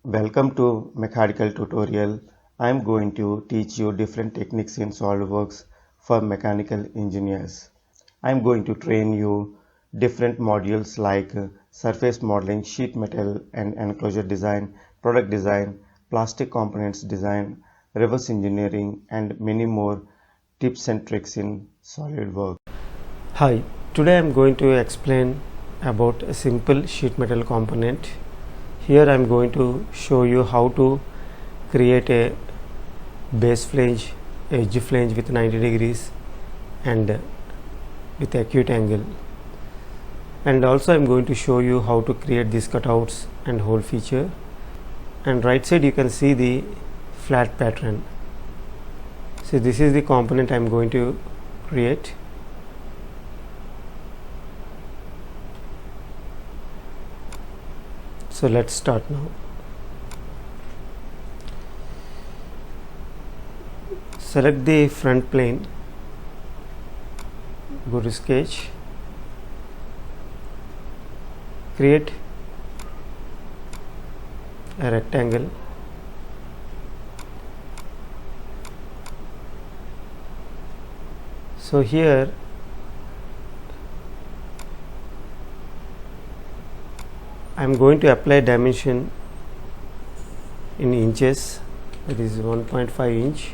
Welcome to mechanical tutorial. I am going to teach you different techniques in SolidWorks for mechanical engineers. I am going to train you different modules like surface modeling, sheet metal and enclosure design, product design, plastic components design, reverse engineering and many more tips and tricks in SolidWorks. Hi, today I am going to explain about a simple sheet metal component. Here I am going to show you how to create a base flange, edge flange with 90 degrees and with acute angle. And also I am going to show you how to create these cutouts and hole feature. And right side you can see the flat pattern. So this is the component I am going to create. So let's start now. Select the front plane, go to sketch, create a rectangle, so here I am going to apply dimension in inches, that is 1.5 inch.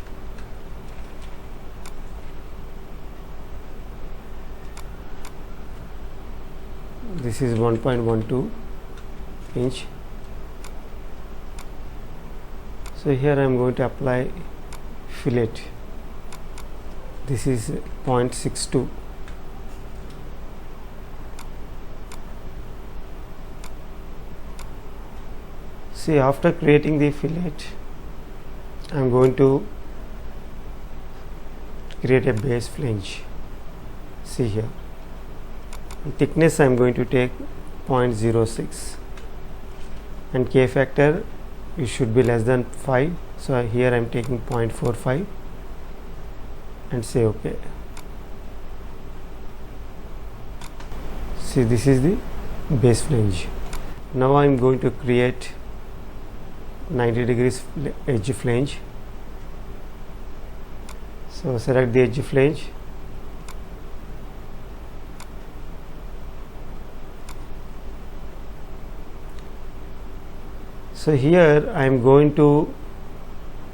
This is 1.12 inch. So here I am going to apply fillet. This is 0.62. See, after creating the fillet, I am going to create a base flange. See here, thickness I am going to take 0.06 and K factor it should be less than 5. So here I am taking 0.45 and say OK. See, this is the base flange. Now I am going to create 90 degrees edge flange. So select the edge flange, so here I am going to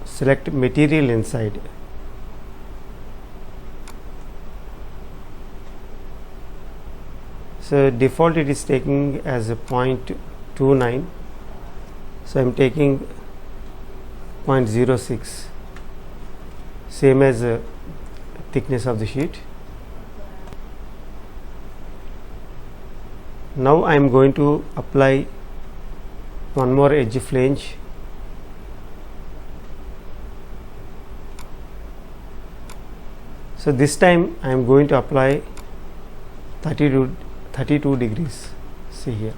select material inside. So default it is taking as a 0.29. So I am taking 0.06, same as the thickness of the sheet. Now I am going to apply one more edge flange. So this time I am going to apply 32 degrees. See here.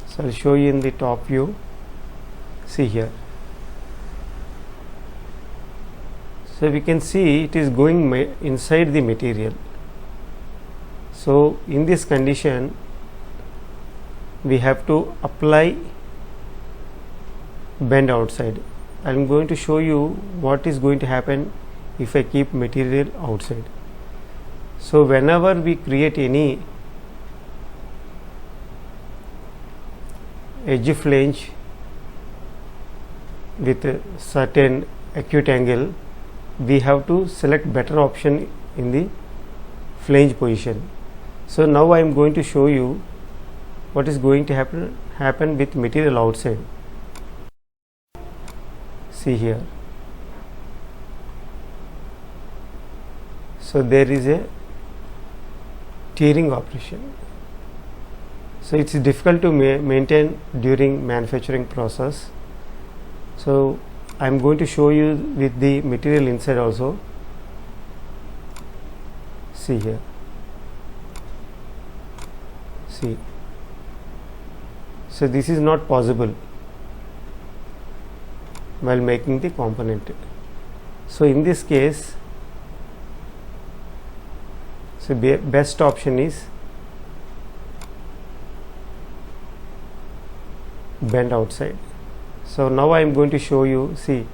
So I will show you in the top view. See here. So we can see it is going inside the material. So in this condition we have to apply bend outside. I am going to show you what is going to happen if I keep material outside. So whenever we create any edge flange with a certain acute angle, we have to select better option in the flange position. So now I am going to show you what is going to happen with material outside. See here. So there is a tearing operation. So it's difficult to maintain during manufacturing process. So I am going to show you with the material inside also. See here. See. So this is not possible while making the component. So in this case, so best option is bend outside. So now I am going to show you, see,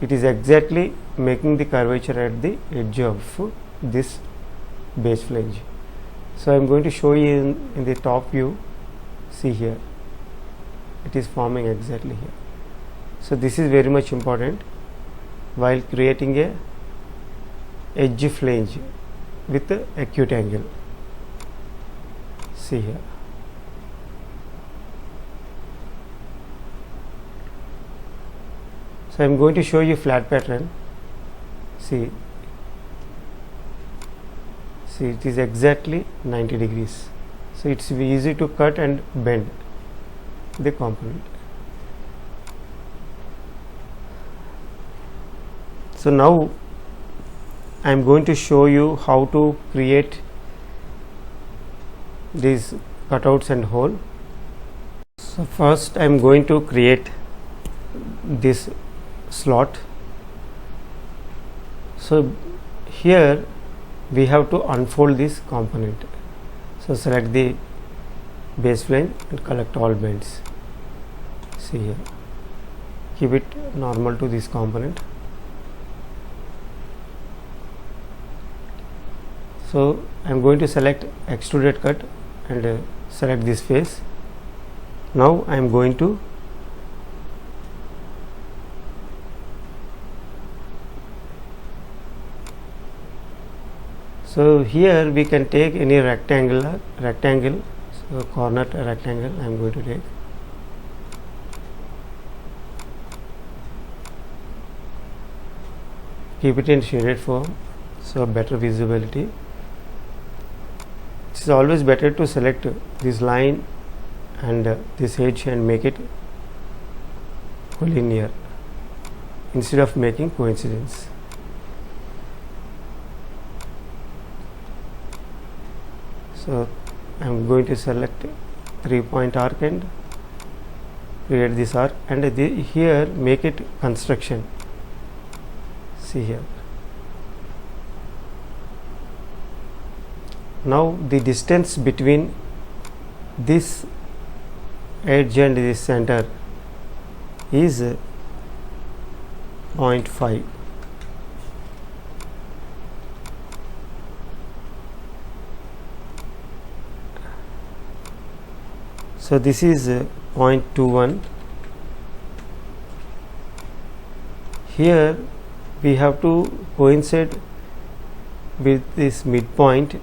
it is exactly making the curvature at the edge of this base flange. So I am going to show you in the top view. See here, it is forming exactly here. So this is very much important while creating a edge flange with a acute angle. See here. So I am going to show you flat pattern. See, it is exactly 90 degrees. So it's easy to cut and bend the component. So now I am going to show you how to create these cutouts and hole. So first I am going to create this slot. So here we have to unfold this component. So select the base flange and collect all bends. See here, keep it normal to this component. So I am going to select extruded cut and select this face. Now I am going to so here we can take any rectangle, so corner rectangle I am going to take. Keep it in shaded form, so better visibility. It is always better to select this line and this edge and make it collinear instead of making coincidence. So I am going to select 3-point arc and create this arc, and here make it construction. See here. Now the distance between this edge and this center is 0.5. So this is 0.21. Here we have to coincide with this midpoint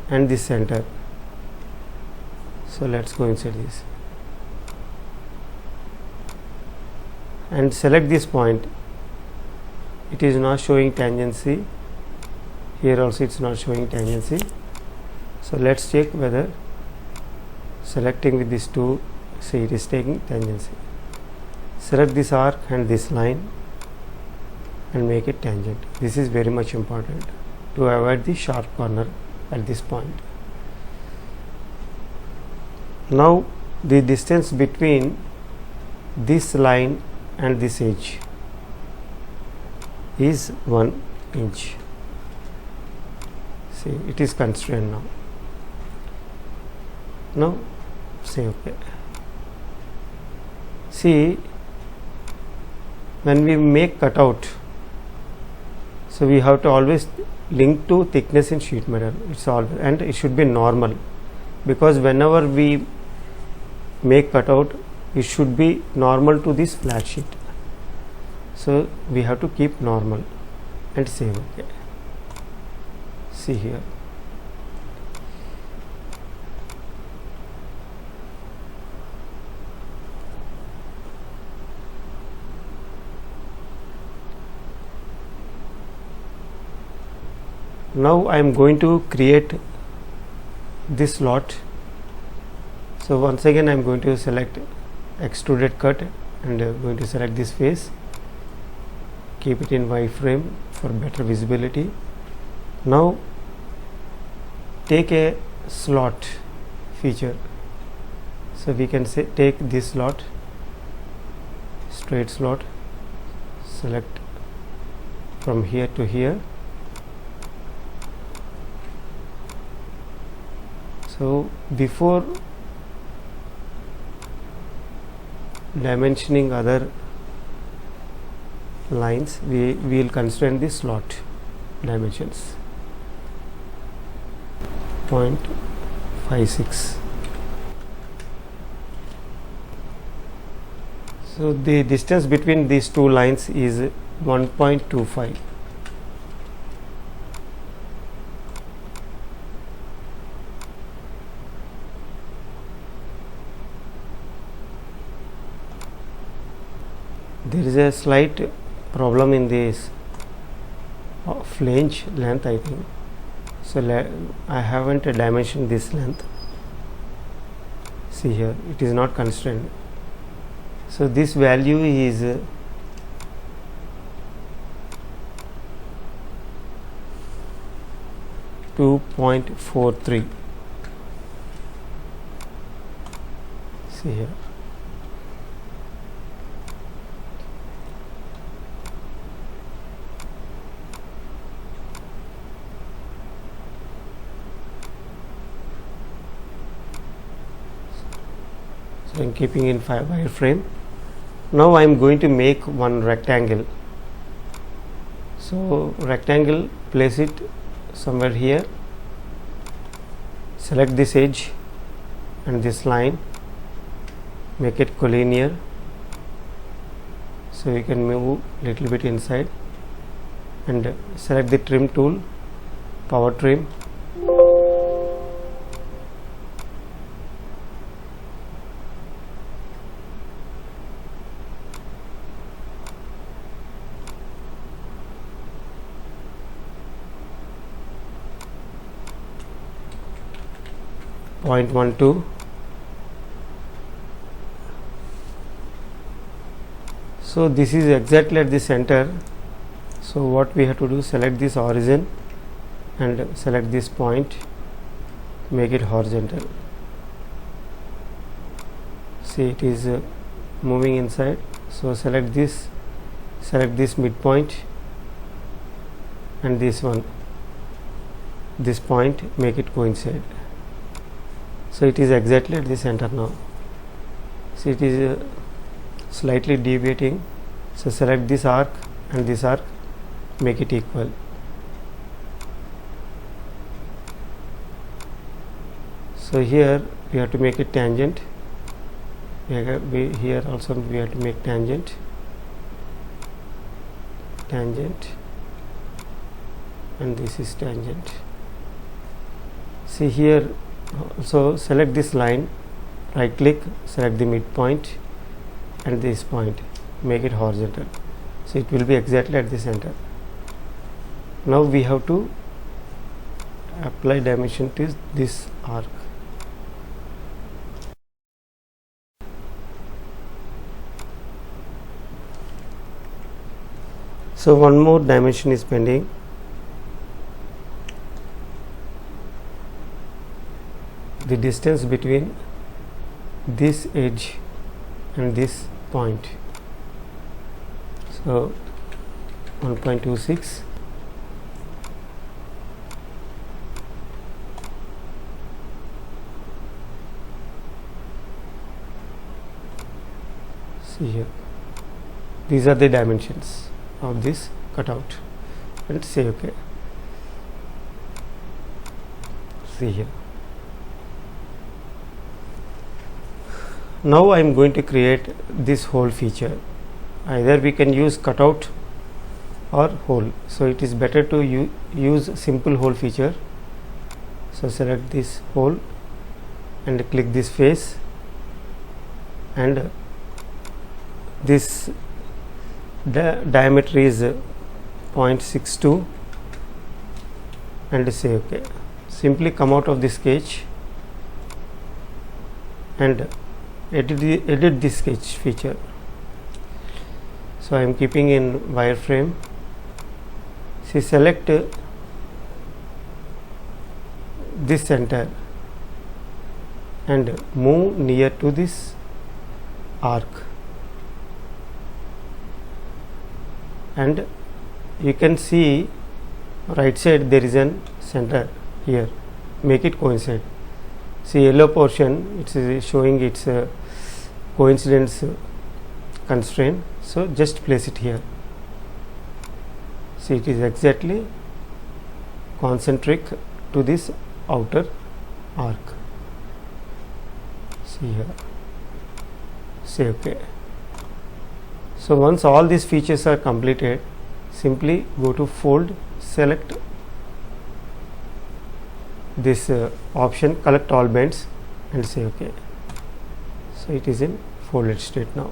and this center. So let's coincide this and select this point. It is not showing tangency. Here also it's not showing tangency. So let's check whether selecting with these two, see it is taking tangency. Select this arc and this line and make it tangent. This is very much important to avoid the sharp corner at this point. Now the distance between this line and this edge is 1 inch. See, it is constrained now. Now say OK. See, when we make cutout, so we have to always link to thickness in sheet metal. It's all, and it should be normal, because whenever we make cutout, it should be normal to this flat sheet. So we have to keep normal and save OK. See here. Now I am going to create this slot. So once again I am going to select extruded cut and going to select this face. Keep it in wireframe for better visibility. Now take a slot feature. So we can say take this slot, straight slot, select from here to here. So before dimensioning other lines, we will constrain the slot dimensions 0.56. So the distance between these two lines is 1.25. There is a slight problem in this flange length, I think. So I haven't dimensioned this length. See here, it is not constrained. So this value is 2.43. See here. So I am keeping in wireframe. Now I am going to make one rectangle. So rectangle, place it somewhere here, select this edge and this line, make it collinear, so you can move little bit inside, and select the trim tool, power trim, .12. So this is exactly at the center. So what we have to do, select this origin and select this point, make it horizontal. See, it is moving inside. So select this midpoint and this one, this point, make it coincide. So it is exactly at the center now. See, it is slightly deviating. So select this arc and this arc, make it equal. So here we have to make it tangent. Here also we have to make tangent, and this is tangent. See here. So select this line, right click, select the midpoint and this point, make it horizontal. So it will be exactly at the center. Now we have to apply dimension to this arc. So one more dimension is pending. The distance between this edge and this point. So 1.26. See here, these are the dimensions of this cutout, and say OK. See here. Now I am going to create this hole feature. Either we can use cutout or hole. So it is better to use simple hole feature. So select this hole and click this face, and this diameter is 0.62, and say OK. Simply come out of this sketch and edit this sketch feature. So I am keeping in wireframe. See, select this center and move near to this arc, and you can see right side there is an center here, make it coincide. See, yellow portion, it is showing its coincidence constraint, so just place it here. See, it is exactly concentric to this outer arc. See here, say OK. So once all these features are completed, simply go to fold, select this option collect all bends and say OK. So it is in folded state now.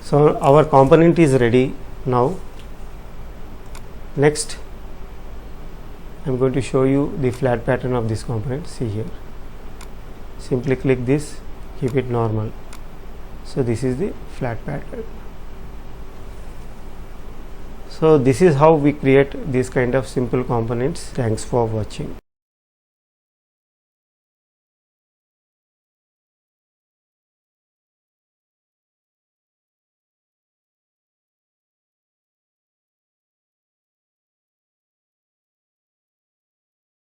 So our component is ready now. Next I am going to show you the flat pattern of this component. See here, simply click this, keep it normal. So this is the flat pattern. So this is how we create this kind of simple components. Thanks for watching.